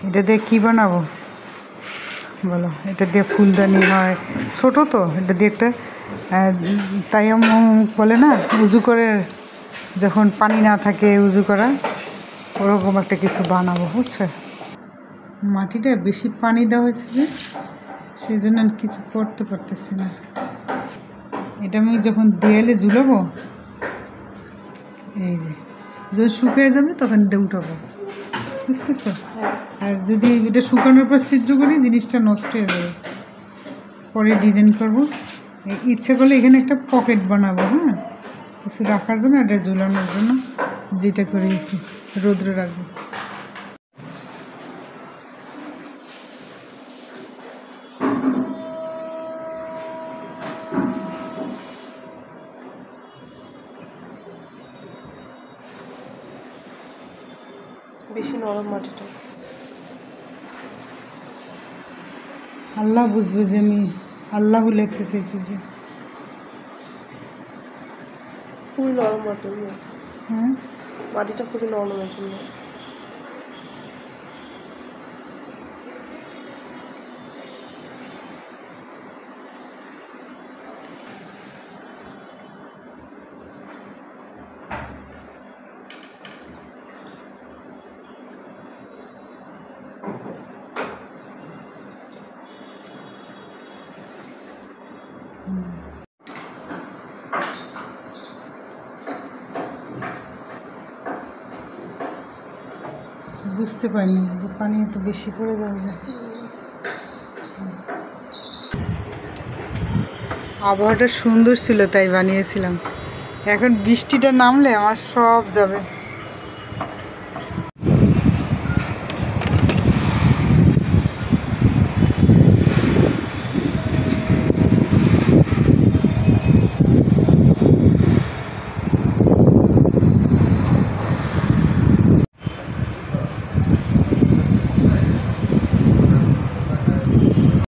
এটা দিয়ে কী বানাবো বলো? এটা দিয়ে ফুলদানি হয়, ছোট তো, এটা দিয়ে একটা তায়াম বলে না, উজু করে যখন পানি না থাকে উজু করা, ওরকম একটা কিছু বানাবো, বুঝছো? মাটিটা বেশি পানি দেওয়া হয়েছে যে, সেই জন্য কিছু করতে পারতেছি না। এটা আমি যখন দেয়ালে ঝুলাবো, এই যে যখন শুকিয়ে যাবে তখন এটা উঠাবো, বুঝতেছ? আর যদি এটা শুকানোর পর ছিদ্র করি, জিনিসটা নষ্ট হয়ে যাবে। পরে ডিজাইন করবো, ইচ্ছে করলে এখানে একটা পকেট বানাবো, হ্যাঁ, কিছু রাখার জন্য, এটা ঝুলানোর জন্য, যেটা করে রোদ্রে রাখবো। বেশি নরম মাটিটা। আল্লাহ বুঝবে যে আমি আল্লাহ লিখতে চাইছি যে খুবই নরম মাটি। হ্যাঁ, মাটিটা খুবই নরমের জন্য। বুঝতে পারিনি যে পানি এত বেশি পড়ে যাবে। আবহাওয়াটা সুন্দর ছিল তাই বানিয়েছিলাম। এখন বৃষ্টিটা নামলে আমার সব যাবে।